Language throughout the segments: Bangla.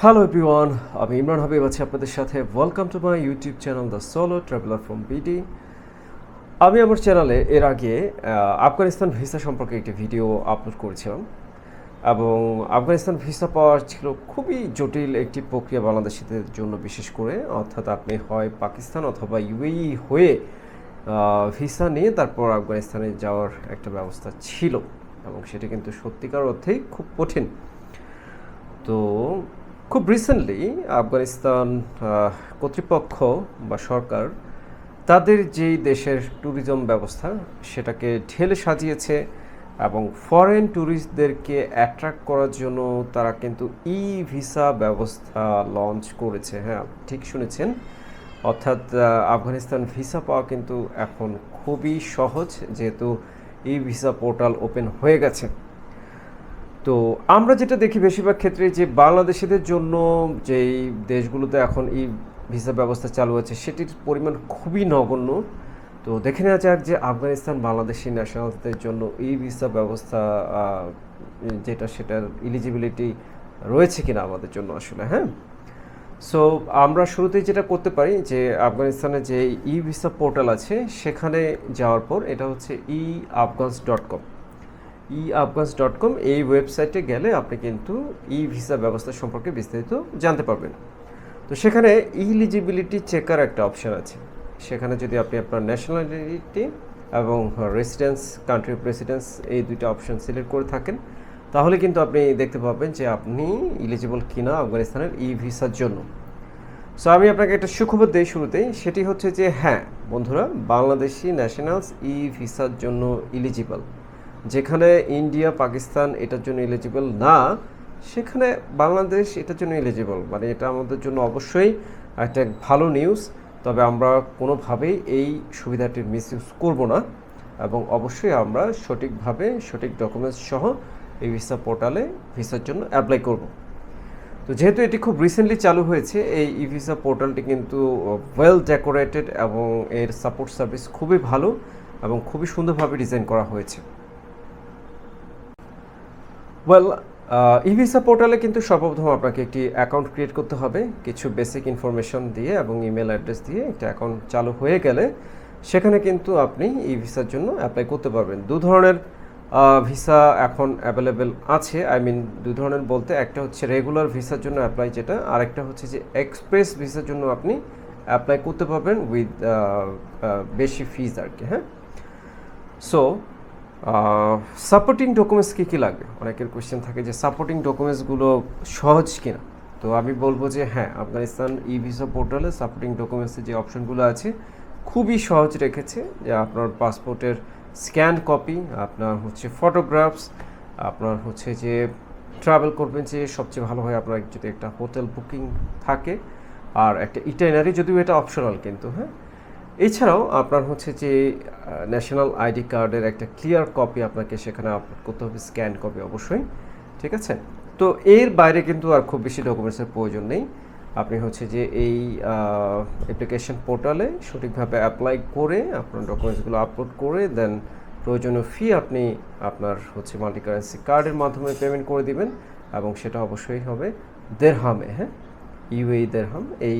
হ্যালো এভরিওয়ান, আমি ইমরান হাবিব আছি আপনাদের সাথে। Welcome to my YouTube channel the solo traveller from BD. আমি আমার চ্যানেলে এর আগে আফগানিস্তান ভিসা সম্পর্কে একটি ভিডিও আপলোড করেছিলাম এবং আফগানিস্তান ভিসা পাওয়ার ছিল খুবই জটিল একটি প্রক্রিয়া বাংলাদেশিদের জন্য, বিশেষ করে অর্থাৎ আপনি হয় পাকিস্তান অথবা ইউএই হয়ে ভিসা নিয়ে তারপর আফগানিস্তানে যাওয়ার একটা ব্যবস্থা ছিল এবং সেটা কিন্তু সত্যিকার অর্থেই খুব কঠিন। তো খুব রিসেন্টলি আফগানিস্তান কর্তৃপক্ষ বা সরকার তাদের যেই দেশের ট্যুরিজম ব্যবস্থা সেটাকে ঢেলে সাজিয়েছে এবং ফরেন ট্যুরিস্টদেরকে অ্যাট্রাক্ট করার জন্য তারা কিন্তু ই ভিসা ব্যবস্থা লঞ্চ করেছে। হ্যাঁ, ঠিক শুনেছেন, অর্থাৎ আফগানিস্তান ভিসা পাওয়া কিন্তু এখন খুবই সহজ, যেহেতু ই ভিসা পোর্টাল ওপেন হয়ে গেছে। তো আমরা যেটা দেখি বেশিরভাগ ক্ষেত্রে যে বাংলাদেশিদের জন্য যেই দেশগুলোতে এখন ই ভিসা ব্যবস্থা চালু আছে সেটির পরিমাণ খুবই নগণ্য। তো দেখে নেওয়া যাক যে আফগানিস্তান বাংলাদেশি ন্যাশনালদের জন্য ই ভিসা ব্যবস্থা যেটা সেটার এলিজিবিলিটি রয়েছে কিনা আমাদের জন্য আসলে। হ্যাঁ, সো আমরা শুরুতেই যেটা করতে পারি যে আফগানিস্তানে যে ই ভিসা পোর্টাল আছে সেখানে যাওয়ার পর, এটা হচ্ছে eafghans.com, eafghans.com, এই ওয়েবসাইটে গেলে আপনি কিন্তু ই ভিসা ব্যবস্থা সম্পর্কে বিস্তারিত জানতে পারবেন। তো সেখানে ইলিজিবিলিটি চেকার একটা অপশান আছে। সেখানে যদি আপনি আপনার ন্যাশনালিটি এবং রেসিডেন্স, কান্ট্রি অফ রেসিডেন্স, এই দুইটা অপশান সিলেক্ট করে থাকেন, তাহলে কিন্তু আপনি দেখতে পাবেন যে আপনি ইলিজিবল কিনা আফগানিস্তানের ই ভিসার জন্য। সো আমি আপনাকে একটা সুখবর দিই শুরুতেই, সেটি হচ্ছে যে হ্যাঁ বন্ধুরা, বাংলাদেশি ন্যাশনালস ই ভিসার জন্য ইলিজিবল। যেখানে ইন্ডিয়া, পাকিস্তান এটার জন্য এলিজিবল না, সেখানে বাংলাদেশ এটার জন্য এলিজিবল। মানে এটা আমাদের জন্য অবশ্যই একটা ভালো নিউজ। তবে আমরা কোনোভাবেই এই সুবিধাটির মিসইউজ করব না এবং অবশ্যই আমরা সঠিকভাবে সঠিক ডকুমেন্টস সহ এই ভিসা পোর্টালে ভিসার জন্য অ্যাপ্লাই করব। তো যেহেতু এটি খুব রিসেন্টলি চালু হয়েছে, এই ই ভিসা পোর্টালটি কিন্তু ওয়েল ডেকোরেটেড এবং এর সাপোর্ট সার্ভিস খুবই ভালো এবং খুবই সুন্দরভাবে ডিজাইন করা হয়েছে। ওয়েল, ই ভিসা পোর্টালে কিন্তু সর্বপ্রথম আপনাকে একটি অ্যাকাউন্ট ক্রিয়েট করতে হবে কিছু বেসিক ইনফরমেশন দিয়ে এবং ইমেল অ্যাড্রেস দিয়ে। একটা অ্যাকাউন্ট চালু হয়ে গেলে সেখানে কিন্তু আপনি ই ভিসার জন্য অ্যাপ্লাই করতে পারবেন। দু ধরনের ভিসা এখন অ্যাভেলেবেল আছে। আই মিন, দু ধরনের বলতে একটা হচ্ছে রেগুলার ভিসার জন্য অ্যাপ্লাই, যেটা আরেকটা হচ্ছে যে এক্সপ্রেস ভিসার জন্য আপনি অ্যাপ্লাই করতে পারবেন উইথ বেশি ফিজ আর কি। হ্যাঁ, সো সাপোর্টিং ডকুমেন্টস কী কী লাগবে, অনেকের কোয়েশ্চেন থাকে যে সাপোর্টিং ডকুমেন্টসগুলো সহজ কিনা। তো আমি বলবো যে হ্যাঁ, আফগানিস্তান ই ভিসা পোর্টালে সাপোর্টিং ডকুমেন্টসের যে অপশনগুলো আছে খুবই সহজ রেখেছে। যে আপনার পাসপোর্টের স্ক্যান কপি, আপনার হচ্ছে ফটোগ্রাফস, আপনার হচ্ছে যে ট্রাভেল করবেন যে সবচেয়ে ভালো হয় আপনার যদি একটা হোটেল বুকিং থাকে, আর একটা ইটাইনারি, যদিও এটা অপশনাল কিন্তু। হ্যাঁ, এছাড়াও আপনার হচ্ছে যে ন্যাশনাল আইডি কার্ডের একটা ক্লিয়ার কপি আপনাকে সেখানে আপলোড করতে হবে, স্ক্যান কপি অবশ্যই। ঠিক আছে, তো এর বাইরে কিন্তু আর খুব বেশি ডকুমেন্টসের প্রয়োজন নেই। আপনি হচ্ছে যে এই অ্যাপ্লিকেশন পোর্টালে সঠিকভাবে অ্যাপ্লাই করে আপনার ডকুমেন্টসগুলো আপলোড করে দেন প্রয়োজনীয় ফি আপনি আপনার হচ্ছে মাল্টি কারেন্সি কার্ডের মাধ্যমে পেমেন্ট করে দিবেন এবং সেটা অবশ্যই হবে দেরহামে। হ্যাঁ, ইউএই দেরহাম, এই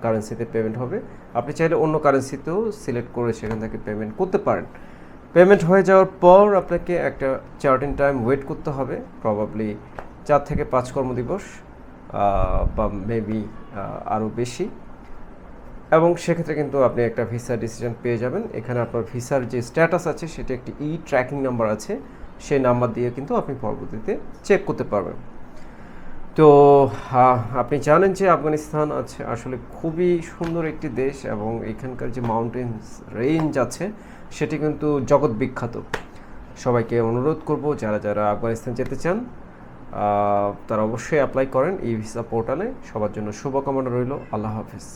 কারেন্সিতে পেমেন্ট হবে। আপনি চাইলে অন্য কারেন্সিতেও সিলেক্ট করে সেখান থেকে পেমেন্ট করতে পারেন। পেমেন্ট হয়ে যাওয়ার পর আপনাকে একটা চার্টিং টাইম ওয়েট করতে হবে, প্রবাবলি 4 থেকে 5 কর্মদিবস বা মেবি আরও বেশি, এবং সেক্ষেত্রে কিন্তু আপনি একটা ভিসা ডিসিশন পেয়ে যাবেন। এখানে আপনার ভিসার যে স্ট্যাটাস আছে সেটা একটি ই ট্র্যাকিং নাম্বার আছে, সেই নাম্বার দিয়ে কিন্তু আপনি পরবর্তীতে চেক করতে পারবেন। তো আপনি জানেন যে আফগানিস্তান আছে আসলে খুবই সুন্দর একটি দেশ এবং এখানকার যে মাউন্টেন্স রেঞ্জ আছে সেটি কিন্তু জগৎ বিখ্যাত। সবাইকে অনুরোধ করব যারা যারা আফগানিস্তান যেতে চান তারা অবশ্যই অ্যাপ্লাই করেন এই ভিসা পোর্টালে। সবার জন্য শুভকামনা রইল। আল্লাহ হাফিজ।